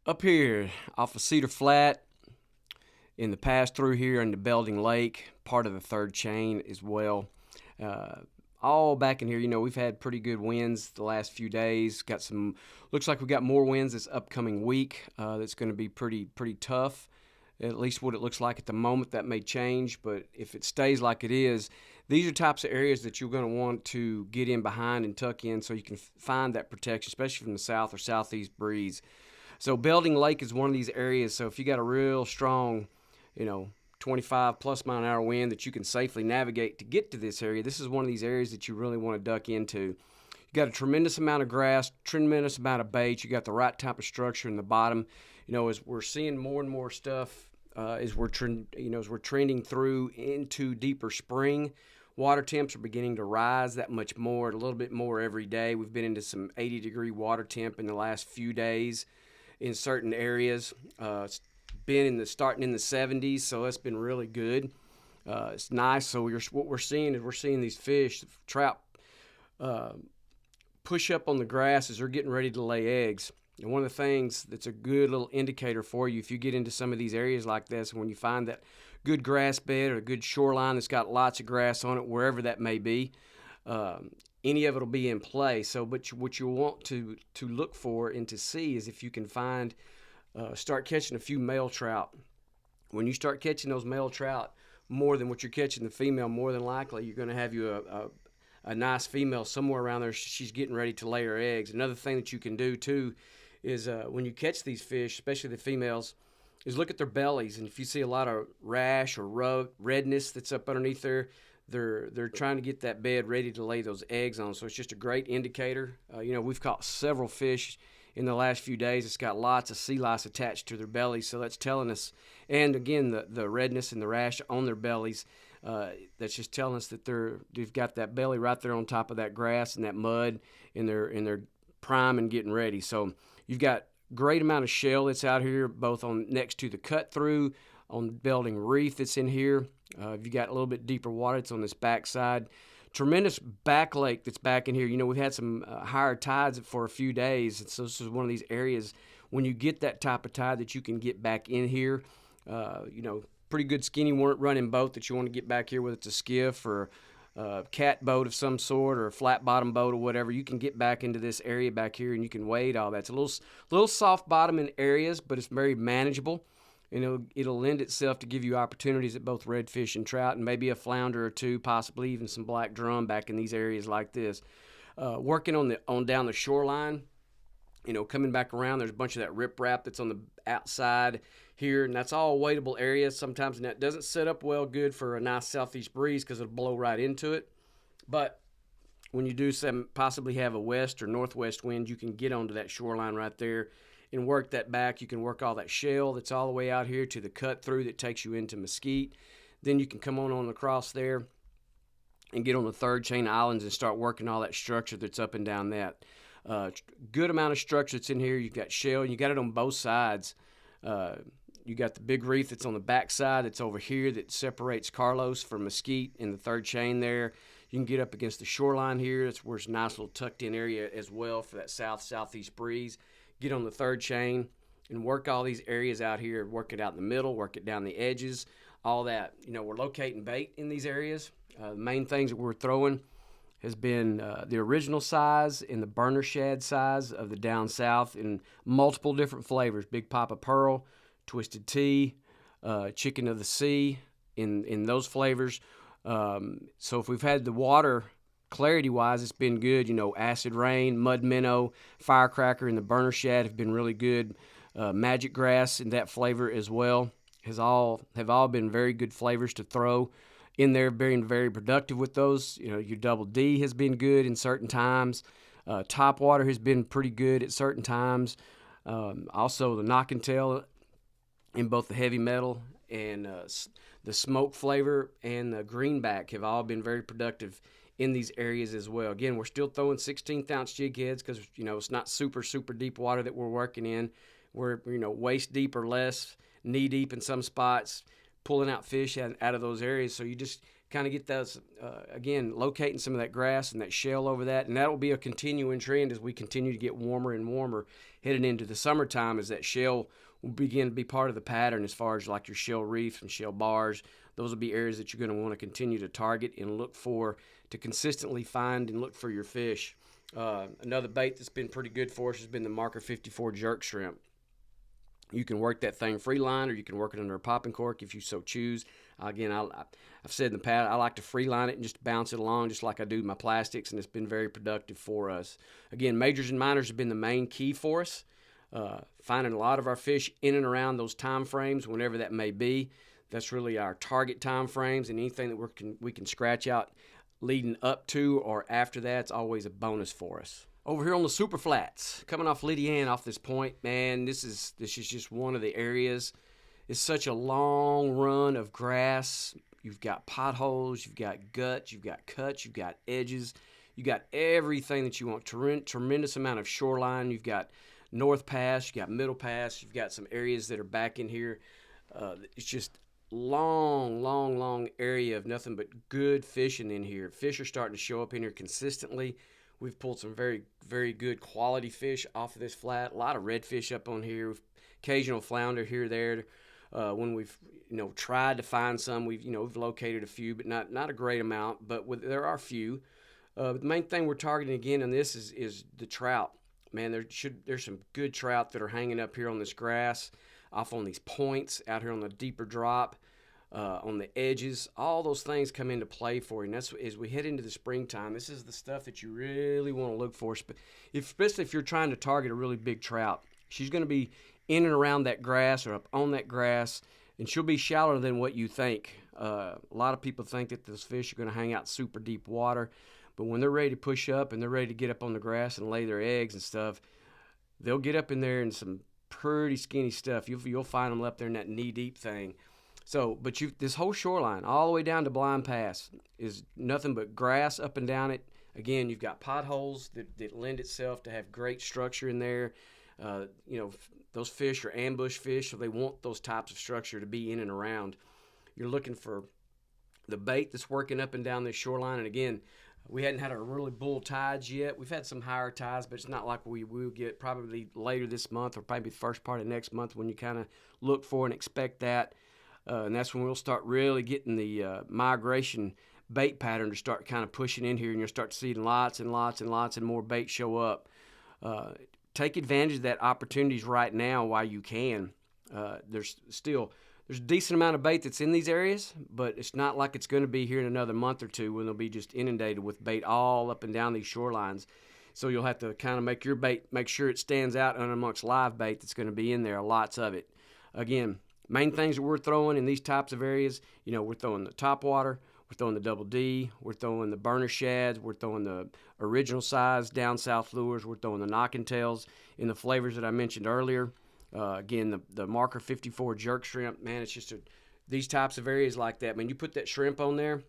Up here off of Cedar Flat, in the pass through here in the Belding Lake, part of the third chain as well. Uh, all back in here, we've had pretty good winds the last few days. Looks like we got more winds this upcoming week. That's going to be pretty tough. At least what it looks like at the moment. That may change, but if it stays like it is, these are types of areas that you're going to want to get in behind and tuck in so you can find that protection, especially from the south or southeast breeze. So Belding Lake is one of these areas. So if you got a real strong, 25 plus mile an hour wind that you can safely navigate to get to this area, this is one of these areas that you really want to duck into. You got a tremendous amount of grass, tremendous amount of bait. You got the right type of structure in the bottom. As we're seeing more and more stuff, as we're trending through into deeper spring, water temps are beginning to rise that much more, a little bit more every day. We've been into some 80-degree water temp in the last few days in certain areas. It's been starting in the 70s, so that's been really good. It's nice. So what we're seeing these fish, trout, push up on the grass as they're getting ready to lay eggs. And one of the things that's a good little indicator for you, if you get into some of these areas like this, when you find that good grass bed or a good shoreline that's got lots of grass on it, wherever that may be, any of it will be in play. So, but what you want to look for and to see is if you can start catching a few male trout. When you start catching those male trout more than what you're catching the female, more than likely you're going to have you a nice female somewhere around there. She's getting ready to lay her eggs. Another thing that you can do too is when you catch these fish, especially the females, is look at their bellies. And if you see a lot of rash or redness that's up underneath there, they're trying to get that bed ready to lay those eggs on. So it's just a great indicator. We've caught several fish in the last few days. It's got lots of sea lice attached to their bellies, so that's telling us. And again, the redness and the rash on their bellies, that's just telling us that they've got that belly right there on top of that grass and that mud, and they're prime and getting ready. So you've got great amount of shell that's out here, both on next to the cut through on Belding Reef that's in here. You got a little bit deeper water. It's on this backside. Tremendous back lake that's back in here. We've had some higher tides for a few days, and so this is one of these areas when you get that type of tide that you can get back in here. Pretty good skinny running boat that you want to get back here, whether it's a skiff or a cat boat of some sort or a flat bottom boat or whatever. You can get back into this area back here and you can wade all that. It's a little soft bottom in areas, but it's very manageable. It'll lend itself to give you opportunities at both redfish and trout, and maybe a flounder or two, possibly even some black drum back in these areas like this. Working on down the shoreline, coming back around, there's a bunch of that riprap that's on the outside here, and that's all wadeable areas. Sometimes that doesn't set up good for a nice southeast breeze because it'll blow right into it. But when you do possibly have a west or northwest wind, you can get onto that shoreline right there and work that back. You can work all that shell that's all the way out here to the cut through that takes you into Mesquite. Then you can come on across there and get on the third chain of islands and start working all that structure that's up and down that. Good amount of structure that's in here. You've got shell, and you got it on both sides. You got the big reef that's on the back side that's over here that separates Carlos from Mesquite in the third chain there. You can get up against the shoreline here. That's where it's a nice little tucked in area as well for that southeast breeze. Get on the third chain and work all these areas out here. Work it out in the middle, work it down the edges, all that. We're locating bait in these areas. The main things that we're throwing has been the original size and the burner shad size of the down south in multiple different flavors. Big Papa Pearl, Twisted Tea, Chicken of the Sea in those flavors. So if we've had the water clarity-wise, it's been good. Acid Rain, Mud Minnow, Firecracker, and the Burner Shad have been really good. Magic Grass in that flavor as well have all been very good flavors to throw in there, being very productive with those. Your Double D has been good in certain times. Top Water has been pretty good at certain times. Also, the Knock and Tail in both the heavy metal and the smoke flavor and the greenback have all been very productive in these areas as well. Again, we're still throwing 16th ounce jig heads because it's not super deep water that we're working in. We're waist deep or less, knee deep in some spots, pulling out fish out of those areas. So you just kind of get those, again, locating some of that grass and that shell over that. And that will be a continuing trend as we continue to get warmer and warmer heading into the summertime, as that shell will begin to be part of the pattern as far as like your shell reefs and shell bars. Those will be areas that you're going to want to continue to target and look for to consistently find and look for your fish. Another bait that's been pretty good for us has been the Marker 54 jerk shrimp. You can work that thing free line, or you can work it under a popping cork if you so choose. Again, I've said in the past, I like to free line it and just bounce it along just like I do my plastics, and it's been very productive for us. Again, majors and minors have been the main key for us. Finding a lot of our fish in and around those time frames, whenever that may be. That's really our target time frames, and anything that we can scratch out leading up to or after that's always a bonus for us. Over here on the super flats, coming off Lydia Ann off this point, man, this is just one of the areas. It's such a long run of grass. You've got potholes, you've got guts, you've got cuts, you've got edges, you got everything that you want. Tremendous amount of shoreline. You've got North Pass, you've got Middle Pass, you've got some areas that are back in here. It's just long area of nothing but good fishing in here. Fish are starting to show up in here consistently. We've pulled some very, very good quality fish off of this flat. A lot of redfish up on here. Occasional flounder here or there. When we've tried to find some, we've located a few, but not a great amount. But there are a few. The main thing we're targeting again on this is the trout. Man, there's some good trout that are hanging up here on this grass, off on these points, out here on the deeper drop. On the edges, all those things come into play for you. And that's as we head into the springtime. This is the stuff that you really want to look for, especially if you're trying to target a really big trout. She's going to be in and around that grass or up on that grass, and she'll be shallower than what you think. A lot of people think that those fish are going to hang out super deep water, but when they're ready to push up and they're ready to get up on the grass and lay their eggs and stuff, they'll get up in there in some pretty skinny stuff. You'll find them up there in that knee-deep thing. So, but this whole shoreline, all the way down to Blind Pass, is nothing but grass up and down it. Again, you've got potholes that lend itself to have great structure in there. Those fish are ambush fish, so they want those types of structure to be in and around. You're looking for the bait that's working up and down this shoreline. And again, we hadn't had our really bull tides yet. We've had some higher tides, but it's not like we will get probably later this month or probably the first part of next month when you kind of look for and expect that. And that's when we'll start really getting the migration bait pattern to start kind of pushing in here, and you'll start seeing lots and lots and lots and more bait show up. Take advantage of that opportunities right now while you can. There's a decent amount of bait that's in these areas, but it's not like it's going to be here in another month or two when they'll be just inundated with bait all up and down these shorelines. So you'll have to kind of make your bait, make sure it stands out amongst live bait that's going to be in there, lots of it. Again, main things that we're throwing in these types of areas, we're throwing the topwater, we're throwing the double D, we're throwing the burner shads, we're throwing the original size down south lures, we're throwing the knocking tails in the flavors that I mentioned earlier. Again, the Marker 54 jerk shrimp, man, it's just these types of areas like that. Man, you put that shrimp on there,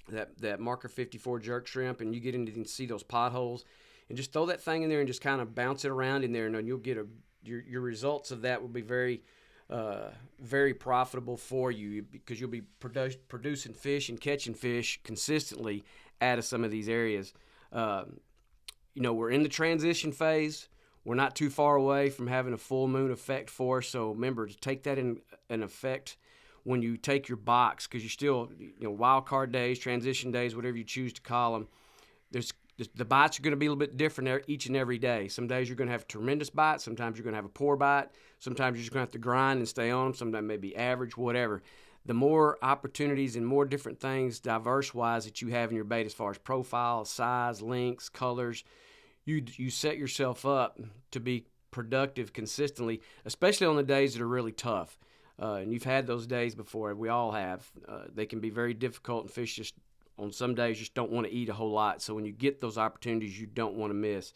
that Marker 54 jerk shrimp, and you get into and see those potholes, and just throw that thing in there and just kind of bounce it around in there, and then you'll get your results of that will be very very profitable for you, because you'll be producing fish and catching fish consistently out of some of these areas. We're in the transition phase. We're not too far away from having a full moon effect for us. So remember to take that in effect when you take your box, because you're still, wild card days, transition days, whatever you choose to call them. The bites are going to be a little bit different each and every day. Some days you're going to have a tremendous bite. Sometimes you're going to have a poor bite. Sometimes you're just going to have to grind and stay on them. Sometimes maybe average, whatever. The more opportunities and more different things, diverse-wise, that you have in your bait as far as profile, size, lengths, colors, you set yourself up to be productive consistently, especially on the days that are really tough. And you've had those days before. We all have. They can be very difficult, and fish just on some days just don't want to eat a whole lot. So when you get those opportunities, you don't want to miss.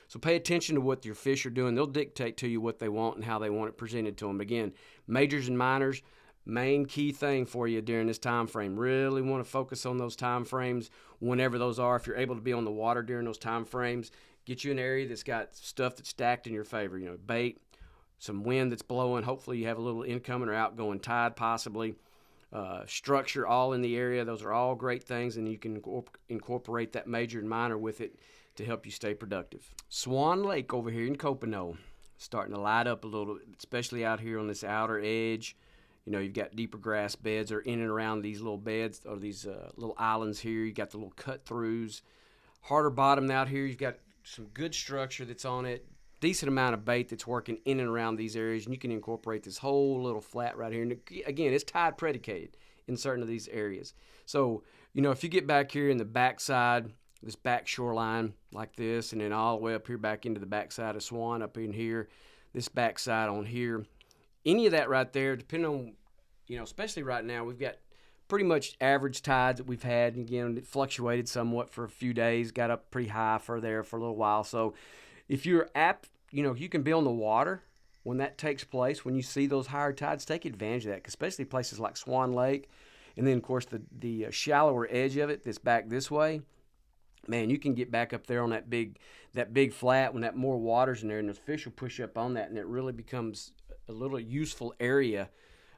So pay attention to what your fish are doing. They'll dictate to you what they want and how they want it presented to them. Again, majors and minors, main key thing for you during this time frame. Really want to focus on those time frames whenever those are. If you're able to be on the water during those time frames, get you an area that's got stuff that's stacked in your favor. Bait, some wind that's blowing. Hopefully you have a little incoming or outgoing tide possibly. structure all in the area. Those are all great things, and you can incorporate that major and minor with it to help you stay productive. Swan Lake over here in Copano, starting to light up a little, especially out here on this outer edge. You've got deeper grass beds or in and around these little beds or these little islands here. You got the little cut throughs. Harder bottom out here. You've got some good structure that's on it. Decent amount of bait that's working in and around these areas, and you can incorporate this whole little flat right here. And again, it's tide predicated in certain of these areas. So, if you get back here in the backside, this back shoreline like this, and then all the way up here back into the backside of Swan up in here, this backside on here, any of that right there, depending on, especially right now, we've got pretty much average tides that we've had. And again, it fluctuated somewhat for a few days, got up pretty high for there for a little while. So if you're you can be on the water when that takes place, when you see those higher tides, take advantage of that, especially places like Swan Lake. And then, of course, the shallower edge of it that's back this way. Man, you can get back up there on that big flat when that more water's in there, and the fish will push up on that, and it really becomes a little useful area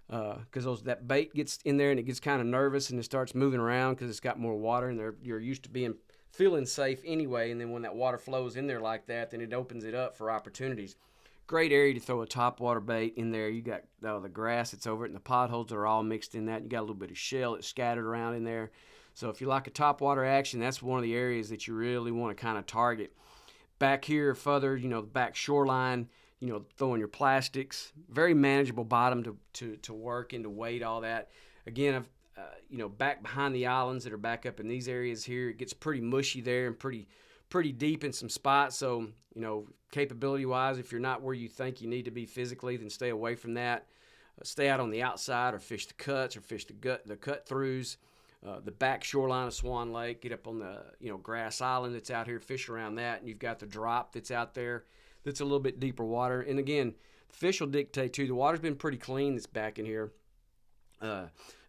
because that bait gets in there and it gets kind of nervous and it starts moving around because it's got more water, and you're used to feeling safe anyway. And then when that water flows in there like that, then it opens it up for opportunities. Great area to throw a topwater bait in there. You got the grass that's over it, and the potholes are all mixed in that. You got a little bit of shell that's scattered around in there. So if you like a topwater action, that's one of the areas that you really want to kind of target. Back here further, the back shoreline, throwing your plastics. Very manageable bottom to work and to weight, all that. Again, back behind the islands that are back up in these areas here, it gets pretty mushy there and pretty deep in some spots. So, capability-wise, if you're not where you think you need to be physically, then stay away from that. Stay out on the outside or fish the cuts or fish the cut-throughs. The back shoreline of Swan Lake, get up on the grass island that's out here, fish around that, and you've got the drop that's out there that's a little bit deeper water. And again, the fish will dictate too. The water's been pretty clean that's back in here.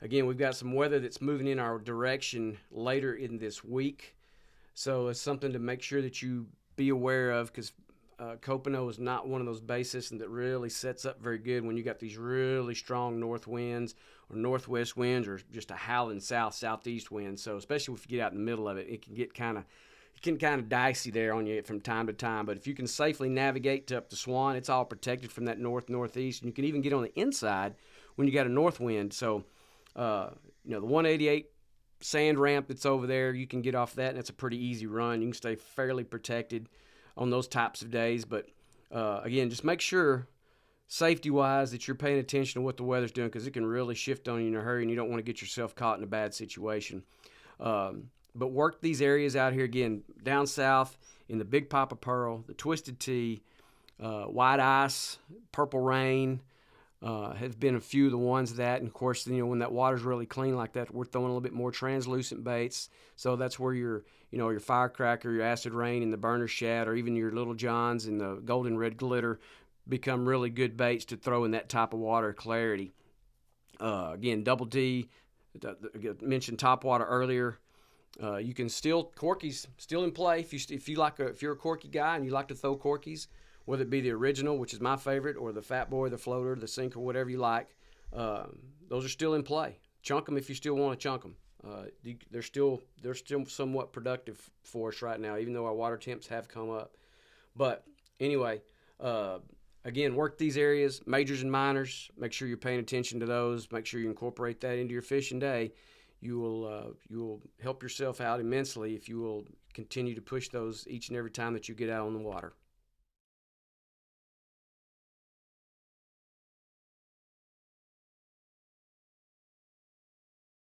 Again, we've got some weather that's moving in our direction later in this week, so it's something to make sure that you be aware of, because Copano is not one of those bay systems that really sets up very good when you got these really strong north winds or northwest winds or just a howling southeast wind. So especially if you get out in the middle of it, it can get kind of dicey there on you from time to time. But if you can safely navigate to up the Swan, it's all protected from that northeast, and you can even get on the inside when you got a north wind. So the 188 sand ramp that's over there, you can get off that, and it's a pretty easy run. You can stay fairly protected on those types of days. But again, just make sure safety-wise that you're paying attention to what the weather's doing, because it can really shift on you in a hurry, and you don't want to get yourself caught in a bad situation. But work these areas out here, again, down south in the Big Papa Pearl, the Twisted Tea, White Ice, Purple Rain, have been a few of the ones that, and of course, when that water's really clean like that, we're throwing a little bit more translucent baits. So that's where your firecracker, your acid rain, and the burner shad, or even your little johns and the golden red glitter become really good baits to throw in that type of water clarity. Again, Double D, mentioned topwater earlier. You can corkies still in play if you're a corky guy and you like to throw corkies, whether it be the original, which is my favorite, or the Fat Boy, the floater, the sinker, whatever you like. Those are still in play. Chunk them if you still want to chunk them. They're still somewhat productive for us right now, even though our water temps have come up. But anyway, again, work these areas, majors and minors. Make sure you're paying attention to those. Make sure you incorporate that into your fishing day. You will help yourself out immensely if you will continue to push those each and every time that you get out on the water.